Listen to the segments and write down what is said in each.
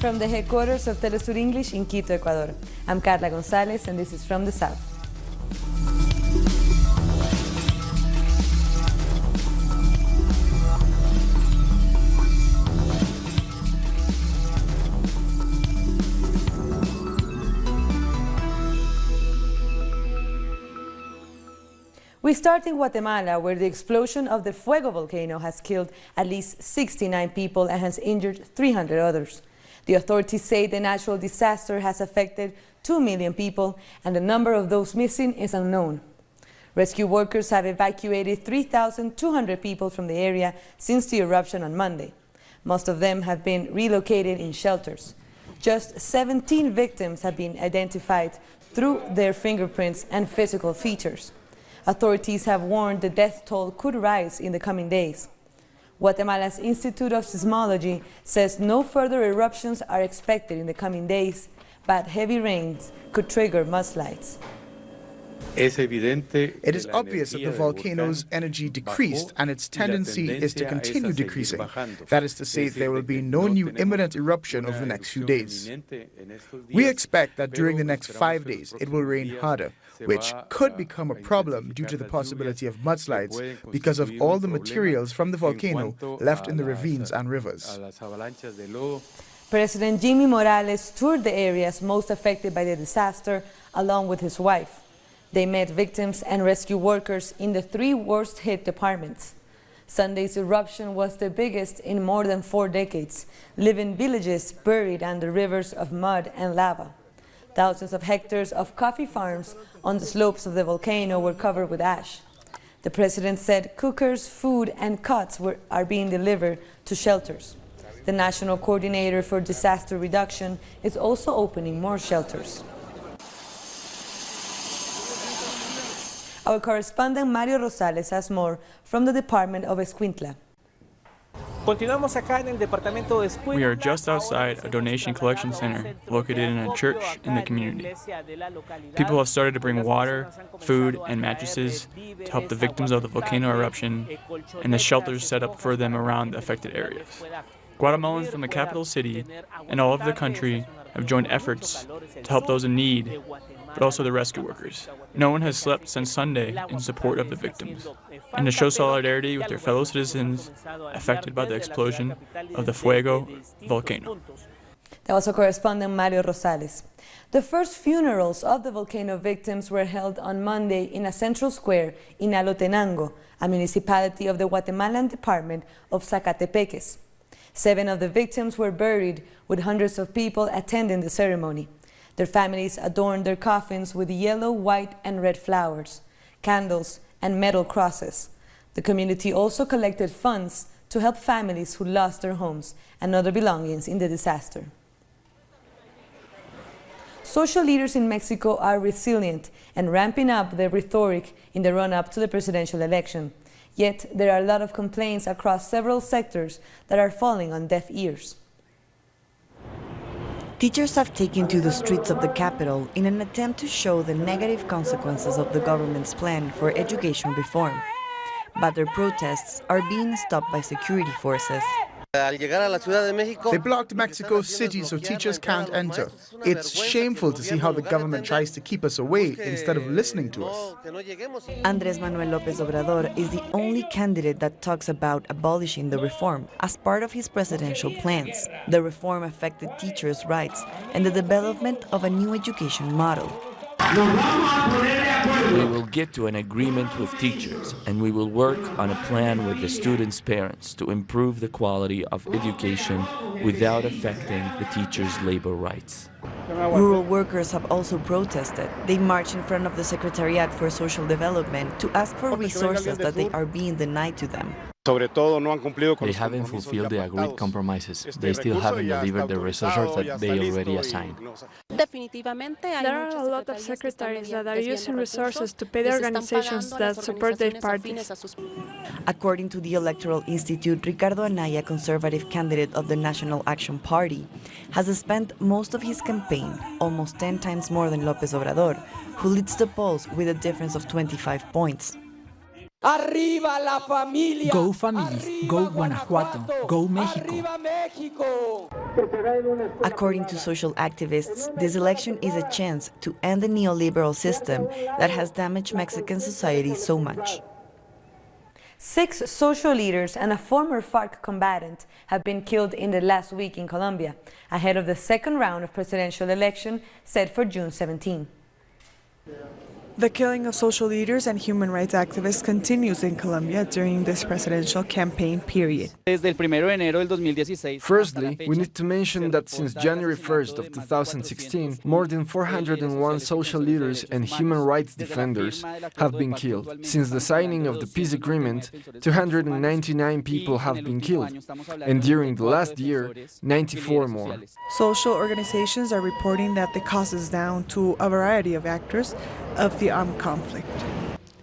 From the headquarters of Telesur English in Quito, Ecuador, I'm Carla Gonzalez, and this is From the South. We start in Guatemala, where the explosion of the Fuego volcano has killed at least 69 people and has injured 300 others. The authorities say the natural disaster has affected 2 million people, and the number of those missing is unknown. Rescue workers have evacuated 3,200 people from the area since the eruption on Monday. Most of them have been relocated in shelters. Just 17 victims have been identified through their fingerprints and physical features. Authorities have warned the death toll could rise in the coming days. Guatemala's Institute of Seismology says no further eruptions are expected in the coming days, but heavy rains could trigger mudslides. It is obvious that the volcano's energy decreased, and its tendency is to continue decreasing. That is to say, there will be no new imminent eruption over the next few days. We expect that during the next 5 days it will rain harder, which could become a problem due to the possibility of mudslides because of all the materials from the volcano left in the ravines and rivers. President Jimmy Morales toured the areas most affected by the disaster along with his wife. They met victims and rescue workers in the 3 worst-hit departments. Sunday's eruption was the biggest in more than 4 decades, leaving villages buried under rivers of mud and lava. Thousands of hectares of coffee farms on the slopes of the volcano were covered with ash. The president said cookers, food, and cots are being delivered to shelters. The National Coordinator for Disaster Reduction is also opening more shelters. Our correspondent Mario Rosales has more from the Department of Escuintla. We are just outside a donation collection center located in a church in the community. People have started to bring water, food, and mattresses to help the victims of the volcano eruption, and the shelters set up for them around the affected areas. Guatemalans from the capital city and all over the country have joined efforts to help those in need, but also the rescue workers. No one has slept since Sunday in support of the victims, and to show solidarity with their fellow citizens affected by the explosion of the Fuego volcano. That was our correspondent Mario Rosales. The first funerals of the volcano victims were held on Monday in a central square in Alotenango, a municipality of the Guatemalan department of Zacatepeques. 7 of the victims were buried, with hundreds of people attending the ceremony. Their families adorned their coffins with yellow, white, and red flowers, candles, and metal crosses. The community also collected funds to help families who lost their homes and other belongings in the disaster. Social leaders in Mexico are resilient and ramping up their rhetoric in the run-up to the presidential election. Yet there are a lot of complaints across several sectors that are falling on deaf ears. Teachers have taken to the streets of the capital in an attempt to show the negative consequences of the government's plan for education reform. But their protests are being stopped by security forces. They blocked Mexico City so teachers can't enter. It's shameful to see how the government tries to keep us away instead of listening to us. Andrés Manuel López Obrador is the only candidate that talks about abolishing the reform as part of his presidential plans. The reform affected teachers' rights and the development of a new education model. We will get to an agreement with teachers, and we will work on a plan with the students' parents to improve the quality of education without affecting the teachers' labor rights. Rural workers have also protested. They marched in front of the Secretariat for Social Development to ask for resources that they are being denied to them. They haven't fulfilled the agreed compromises. They still haven't delivered the resources that they already assigned. There are a lot of secretaries that are using resources to pay the organizations that support their parties. According to the Electoral Institute, Ricardo Anaya, conservative candidate of the National Action Party, has spent most of his campaign, almost 10 times more than López Obrador, who leads the polls with a difference of 25 points. Arriba la familia. Go families, go Guanajuato, go Mexico. Arriba México. According to social activists, this election is a chance to end the neoliberal system that has damaged Mexican society so much. 6 social leaders and a former FARC combatant have been killed in the last week in Colombia, ahead of the second round of presidential election set for June 17. The killing of social leaders and human rights activists continues in Colombia during this presidential campaign period. Firstly, we need to mention that since January 1st of 2016, more than 401 social leaders and human rights defenders have been killed. Since the signing of the peace agreement, 299 people have been killed, and during the last year, 94 more. Social organizations are reporting that the cost is down to a variety of actors of the armed conflict.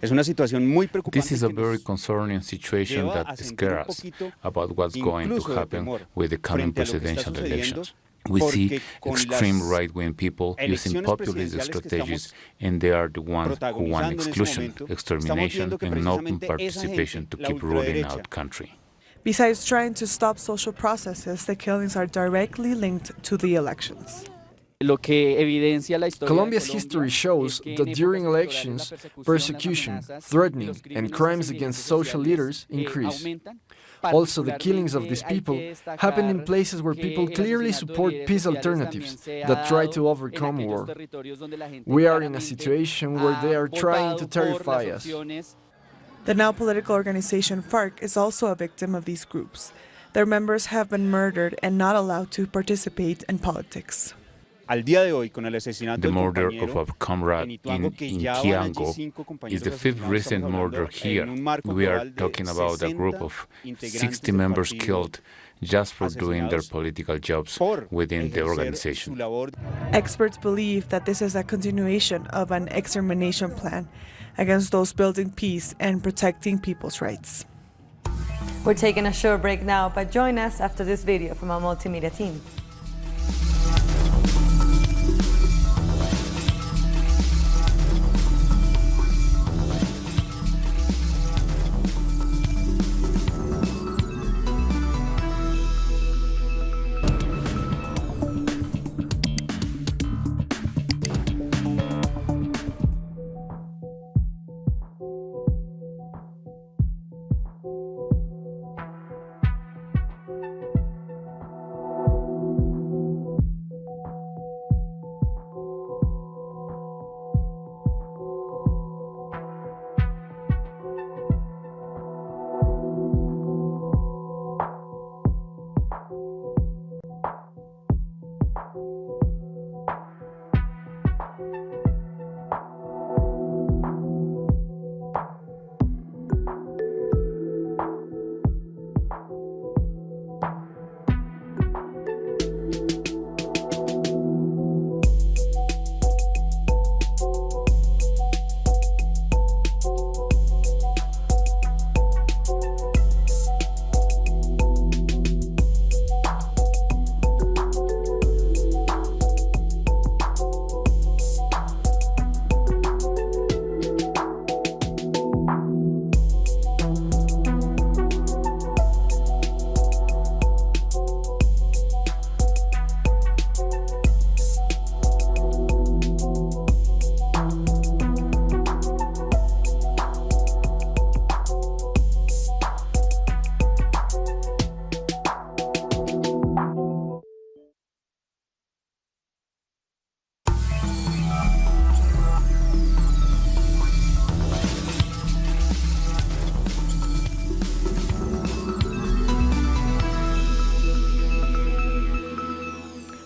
This is a very concerning situation that scares us about what's going to happen with the coming presidential elections. We see extreme right-wing people using populist strategies, and they are the ones who want exclusion, extermination, and open participation to keep ruling our country. Besides trying to stop social processes, the killings are directly linked to the elections. Colombia's history shows that during elections, persecution, threatening, and crimes against social leaders increase. Also, the killings of these people happen in places where people clearly support peace alternatives that try to overcome war. We are in a situation where they are trying to terrify us. The now political organization FARC is also a victim of these groups. Their members have been murdered and not allowed to participate in politics. The murder of our comrade in Tiango is the 5th recent murder here. We are talking about a group of 60 members killed just for doing their political jobs within the organization. Experts believe that this is a continuation of an extermination plan against those building peace and protecting people's rights. We're taking a short break now, but join us after this video from our multimedia team.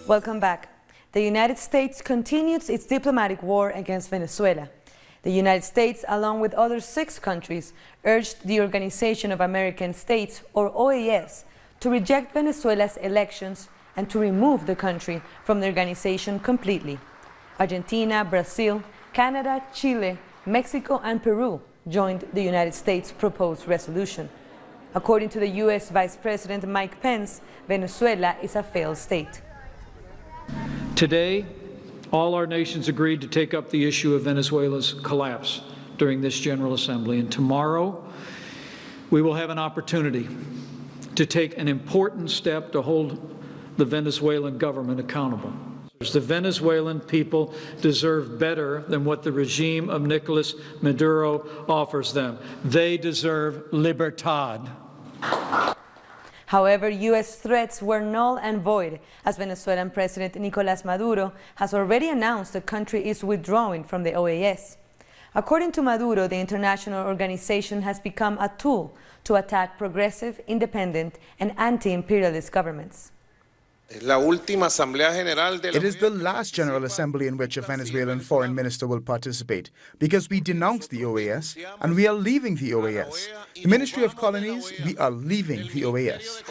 Welcome back. The United States continues its diplomatic war against Venezuela. The United States, along with other 6 countries, urged the Organization of American States, or OAS, to reject Venezuela's elections and to remove the country from the organization completely. Argentina, Brazil, Canada, Chile, Mexico, and Peru joined the United States' proposed resolution. According to the U.S. Vice President Mike Pence, Venezuela is a failed state. Today, all our nations agreed to take up the issue of Venezuela's collapse during this General Assembly. And tomorrow, we will have an opportunity to take an important step to hold the Venezuelan government accountable. The Venezuelan people deserve better than what the regime of Nicolas Maduro offers them. They deserve libertad. However, U.S. threats were null and void, as Venezuelan President Nicolas Maduro has already announced the country is withdrawing from the OAS. According to Maduro, the international organization has become a tool to attack progressive, independent, and anti-imperialist governments. It is the last General Assembly in which a Venezuelan foreign minister will participate, because we denounce the OAS and we are leaving the OAS. The Ministry of Colonies, we are leaving the OAS.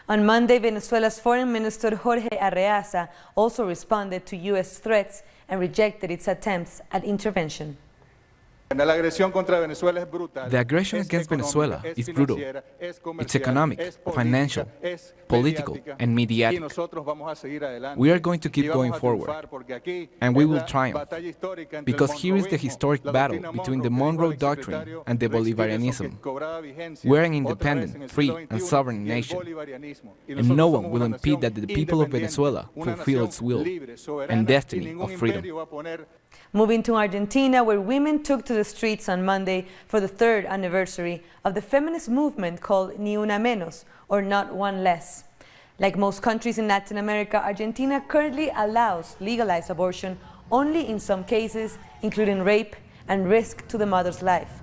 On Monday, Venezuela's Foreign Minister Jorge Arreaza also responded to U.S. threats and rejected its attempts at intervention. The aggression against Venezuela is brutal. It's economic, financial, political, and mediatic. We are going to keep going forward, and we will triumph, because here is the historic battle between the Monroe Doctrine and the Bolivarianism. We are an independent, free, and sovereign nation, and no one will impede that the people of Venezuela fulfill its will and destiny of freedom. Moving to Argentina, where women took to the streets on Monday for the 3rd anniversary of the feminist movement called Ni Una Menos, or Not One Less. Like most countries in Latin America, Argentina currently allows legalized abortion only in some cases, including rape and risk to the mother's life.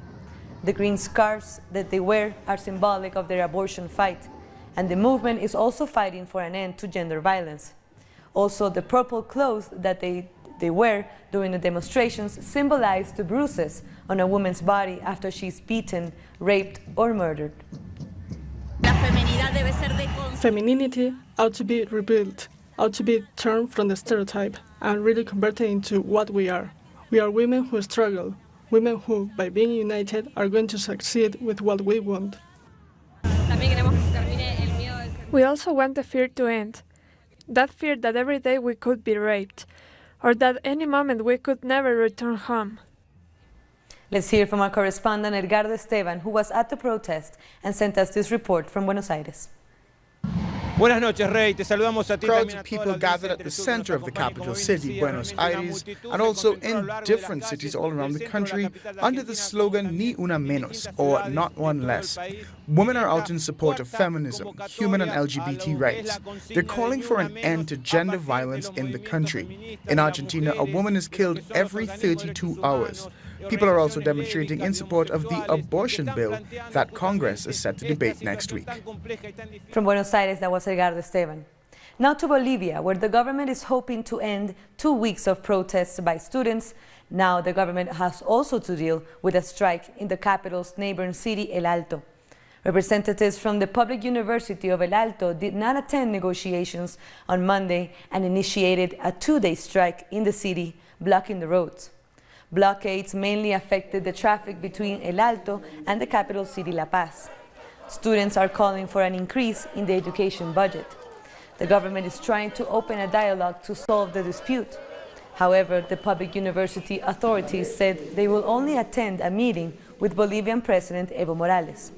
The green scarves that they wear are symbolic of their abortion fight, and the movement is also fighting for an end to gender violence. Also, the purple clothes that they wear during the demonstrations symbolize the bruises on a woman's body after she's beaten, raped, or murdered. Femininity ought to be rebuilt, ought to be turned from the stereotype and really converted into what we are. We are women who struggle, women who, by being united, are going to succeed with what we want. We also want the fear to end. That fear that every day we could be raped, or that any moment we could never return home. Let's hear from our correspondent Edgardo Esteban, who was at the protest and sent us this report from Buenos Aires. Buenas noches, Rey. Te saludamos a ti. Crowds of people gathered at the center of the capital city, Buenos Aires, and also in different cities all around the country under the slogan Ni Una Menos, or Not One Less. Women are out in support of feminism, human and LGBT rights. They're calling for an end to gender violence in the country. In Argentina, a woman is killed every 32 hours. People are also demonstrating in support of the abortion bill that Congress is set to debate next week. From Buenos Aires, that was Edgardo Esteban. Now to Bolivia, where the government is hoping to end 2 weeks of protests by students. Now the government has also to deal with a strike in the capital's neighboring city, El Alto. Representatives from the Public University of El Alto did not attend negotiations on Monday and initiated a 2-day strike in the city, blocking the roads. Blockades mainly affected the traffic between El Alto and the capital city, La Paz. Students are calling for an increase in the education budget. The government is trying to open a dialogue to solve the dispute. However, the public university authorities said they will only attend a meeting with Bolivian President Evo Morales.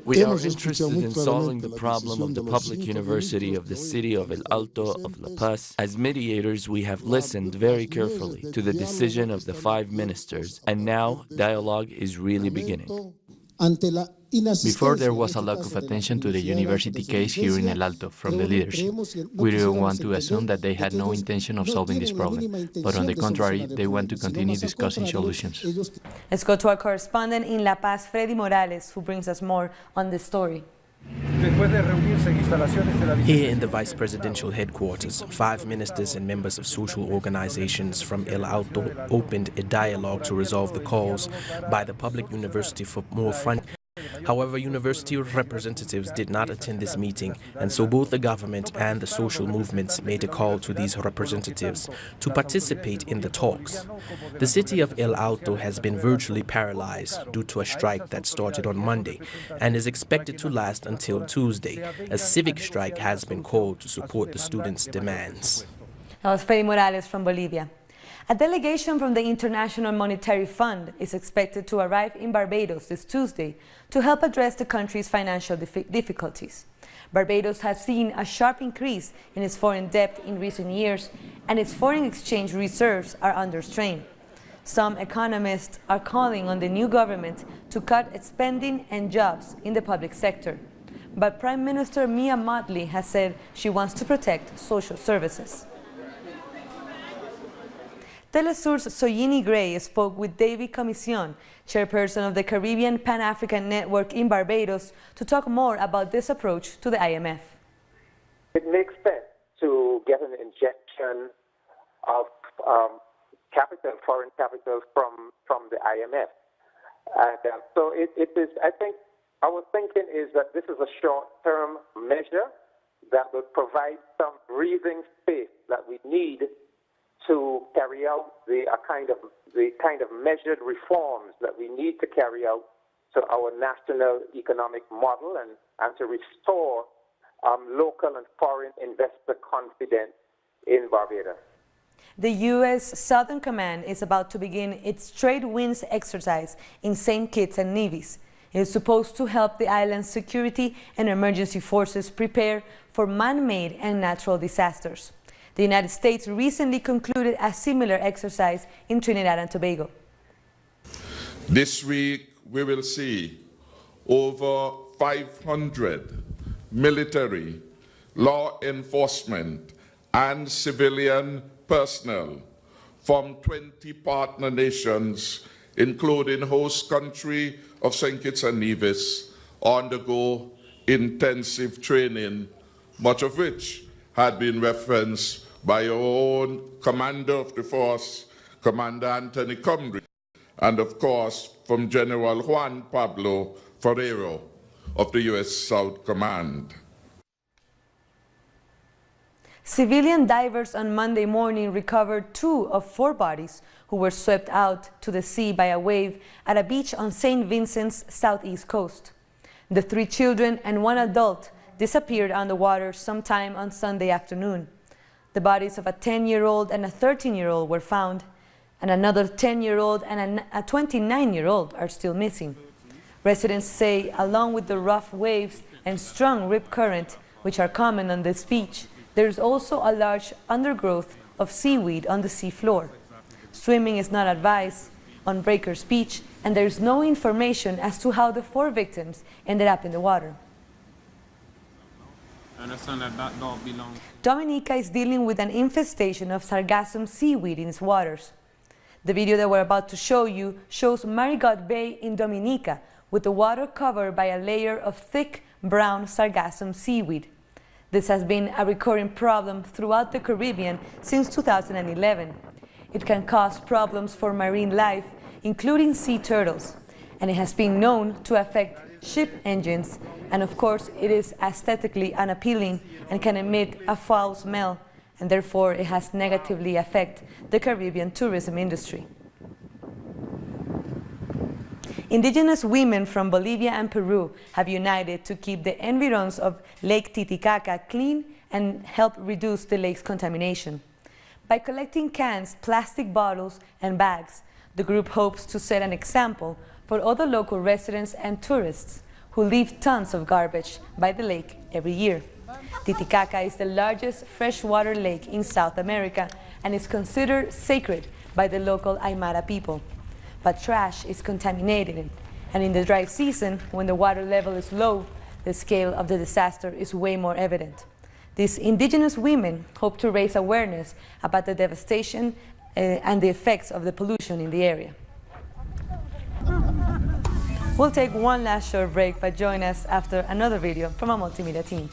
We are interested in solving the problem of the public university of the city of El Alto of La Paz. As mediators, we have listened very carefully to the decision of the 5 ministers, and now dialogue is really beginning. Before, there was a lack of attention to the university case here in El Alto from the leadership. We didn't want to assume that they had no intention of solving this problem, but on the contrary, they want to continue discussing solutions. Let's go to our correspondent in La Paz, Freddy Morales, who brings us more on this story. Here in the vice presidential headquarters, 5 ministers and members of social organizations from El Alto opened a dialogue to resolve the calls by the public university for more funding. However, university representatives did not attend this meeting, and so both the government and the social movements made a call to these representatives to participate in the talks. The city of El Alto has been virtually paralyzed due to a strike that started on Monday and is expected to last until Tuesday. A civic strike has been called to support the students' demands. That was Freddy Morales from Bolivia. A delegation from the International Monetary Fund is expected to arrive in Barbados this Tuesday to help address the country's financial difficulties. Barbados has seen a sharp increase in its foreign debt in recent years, and its foreign exchange reserves are under strain. Some economists are calling on the new government to cut its spending and jobs in the public sector. But Prime Minister Mia Mottley has said she wants to protect social services. Telesur's Soyini Gray spoke with David Comisión, chairperson of the Caribbean Pan-African Network in Barbados, to talk more about this approach to the IMF. It makes sense to get an injection of capital, foreign capital from the IMF. And so it is, I think, our thinking is that this is a short-term measure that will provide some breathing space that we need to carry out the kind of measured reforms that we need to carry out to our national economic model and to restore local and foreign investor confidence in Barbados. The U.S. Southern Command is about to begin its Trade Winds exercise in St. Kitts and Nevis. It is supposed to help the island's security and emergency forces prepare for man-made and natural disasters. The United States recently concluded a similar exercise in Trinidad and Tobago. This week, we will see over 500 military, law enforcement, and civilian personnel from 20 partner nations, including host country of St. Kitts and Nevis, undergo intensive training, much of which had been referenced by our own commander of the force, Commander Anthony Conred, and of course from General Juan Pablo Ferrero of the U.S. South Command. Civilian divers on Monday morning recovered 2 of 4 bodies who were swept out to the sea by a wave at a beach on St. Vincent's southeast coast. The 3 children and 1 adult disappeared on the water sometime on Sunday afternoon. The bodies of a 10-year-old and a 13-year-old were found, and another 10-year-old and a 29-year-old are still missing. Residents say, along with the rough waves and strong rip current, which are common on this beach, there is also a large undergrowth of seaweed on the seafloor. Swimming is not advised on Breakers Beach, and there is no information as to how the 4 victims ended up in the water. Dominica is dealing with an infestation of sargassum seaweed in its waters. The video that we're about to show you shows Marigot Bay in Dominica, with the water covered by a layer of thick brown sargassum seaweed. This has been a recurring problem throughout the Caribbean since 2011. It can cause problems for marine life, including sea turtles, and it has been known to affect ship engines, and of course it is aesthetically unappealing and can emit a foul smell, and therefore it has negatively affected the Caribbean tourism industry. Indigenous women from Bolivia and Peru have united to keep the environs of Lake Titicaca clean and help reduce the lake's contamination. By collecting cans, plastic bottles, and bags, the group hopes to set an example for other local residents and tourists who leave tons of garbage by the lake every year. Titicaca is the largest freshwater lake in South America and is considered sacred by the local Aymara people. But trash is contaminated, and in the dry season, when the water level is low, the scale of the disaster is way more evident. These indigenous women hope to raise awareness about the devastation and the effects of the pollution in the area. We'll take one last short break, but join us after another video from our multimedia team.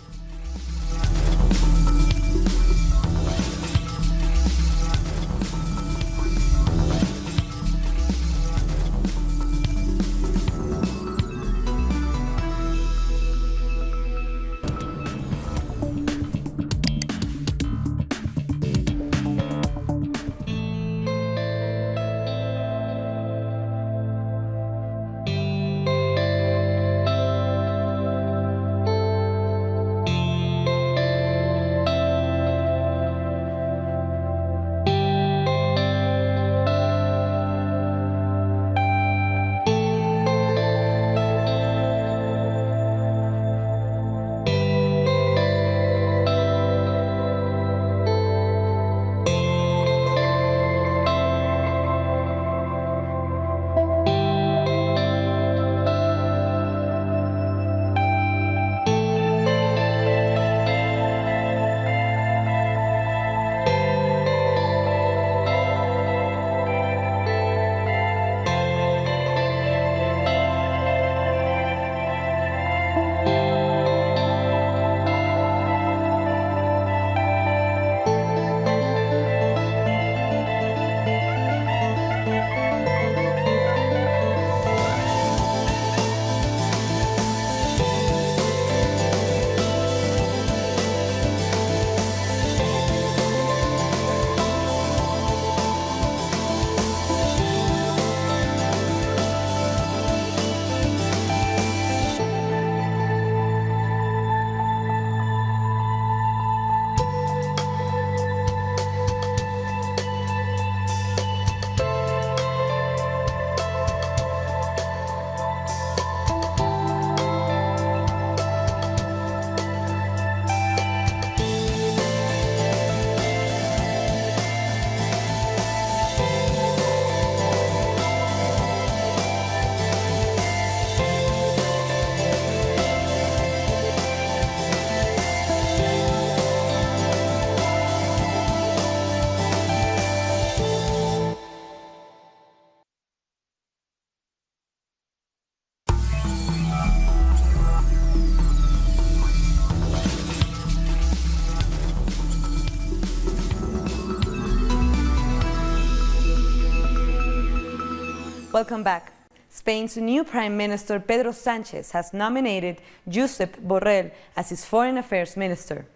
Welcome back. Spain's new Prime Minister Pedro Sánchez has nominated Josep Borrell as his Foreign Affairs Minister.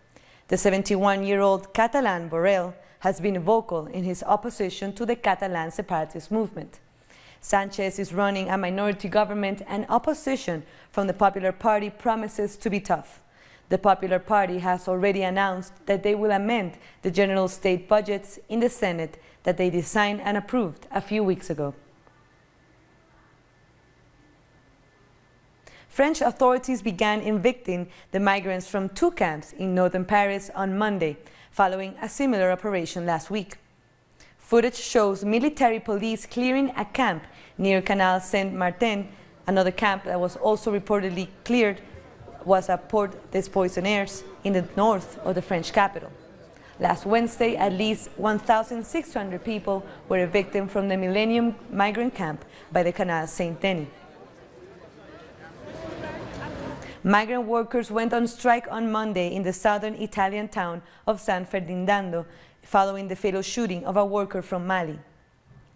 The 71-year-old Catalan Borrell has been vocal in his opposition to the Catalan separatist movement. Sánchez is running a minority government, and opposition from the Popular Party promises to be tough. The Popular Party has already announced that they will amend the general state budgets in the Senate that they designed and approved a few weeks ago. French authorities began evicting the migrants from 2 camps in northern Paris on Monday, following a similar operation last week. Footage shows military police clearing a camp near Canal Saint-Martin. Another camp that was also reportedly cleared was at Port des Poissonniers in the north of the French capital. Last Wednesday, at least 1,600 people were evicted from the Millennium migrant camp by the Canal Saint-Denis. Migrant workers went on strike on Monday in the southern Italian town of San Ferdinando following the fatal shooting of a worker from Mali.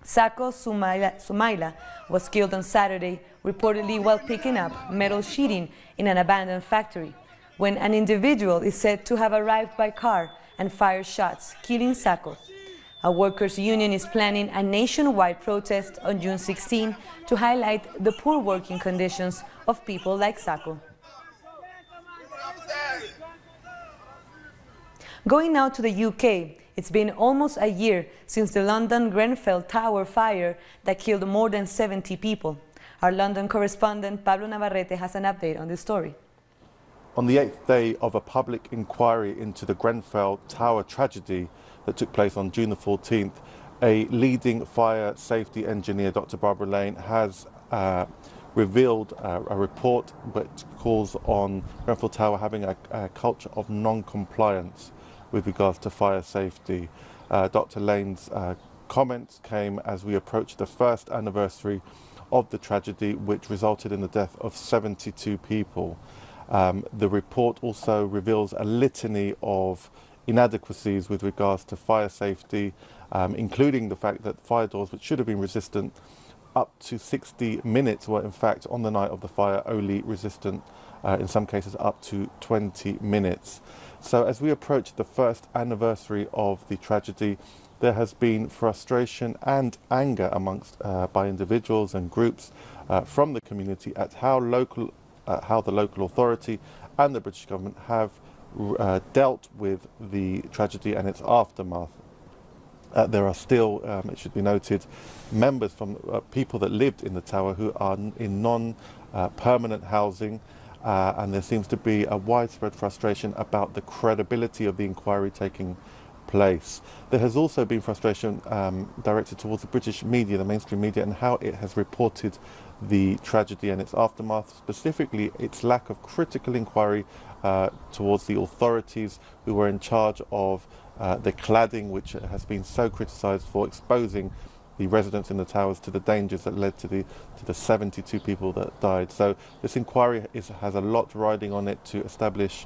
Sako Sumaila was killed on Saturday, reportedly while picking up metal sheeting in an abandoned factory, when an individual is said to have arrived by car and fired shots, killing Sako. A workers' union is planning a nationwide protest on June 16 to highlight the poor working conditions of people like Sako. Going now to the UK, it's been almost a year since the London Grenfell Tower fire that killed more than 70 people. Our London correspondent Pablo Navarrete has an update on this story. On the 8th day of a public inquiry into the Grenfell Tower tragedy that took place on June the 14th, a leading fire safety engineer, Dr. Barbara Lane, has revealed a report which calls on Grenfell Tower having a culture of non-compliance with regards to fire safety. Dr. Lane's comments came as we approached the first anniversary of the tragedy, which resulted in the death of 72 people. The report also reveals a litany of inadequacies with regards to fire safety, including the fact that fire doors, which should have been resistant up to 60 minutes, were in fact on the night of the fire only resistant in some cases up to 20 minutes. So as we approach the first anniversary of the tragedy, there has been frustration and anger amongst by individuals and groups from the community at how the local authority and the British government have dealt with the tragedy and its aftermath. There are still, it should be noted, members from people that lived in the tower who are in non-permanent housing, and there seems to be a widespread frustration about the credibility of the inquiry taking place. There has also been frustration directed towards the British media, the mainstream media, and how it has reported the tragedy and its aftermath, specifically its lack of critical inquiry towards the authorities who were in charge of the cladding, which has been so criticised for exposing the residents in the towers to the dangers that led to the 72 people that died. So this inquiry has a lot riding on it to establish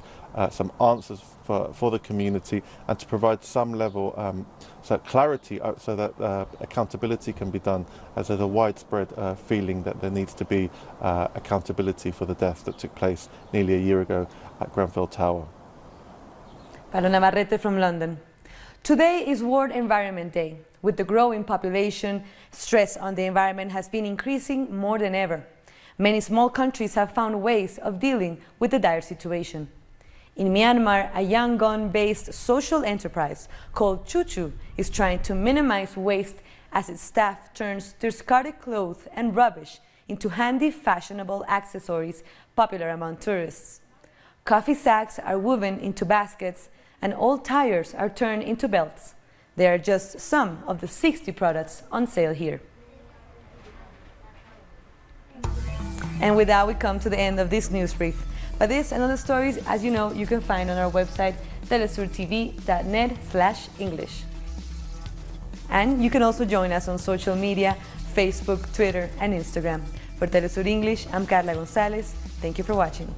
some answers for the community and to provide some level so clarity so that accountability can be done, as there's a widespread feeling that there needs to be accountability for the deaths that took place nearly a year ago at Grenfell Tower. Pablo Navarrete from London. Today is World Environment Day. With the growing population, stress on the environment has been increasing more than ever. Many small countries have found ways of dealing with the dire situation. In Myanmar, a Yangon-based social enterprise called Chuchu is trying to minimize waste as its staff turns discarded clothes and rubbish into handy, fashionable accessories popular among tourists. Coffee sacks are woven into baskets, and old tires are turned into belts. They are just some of the 60 products on sale here. And with that, we come to the end of this news brief. But this and other stories, as you know, you can find on our website, telesurtv.net/English. And you can also join us on social media, Facebook, Twitter, and Instagram. For Telesur English, I'm Carla Gonzalez. Thank you for watching.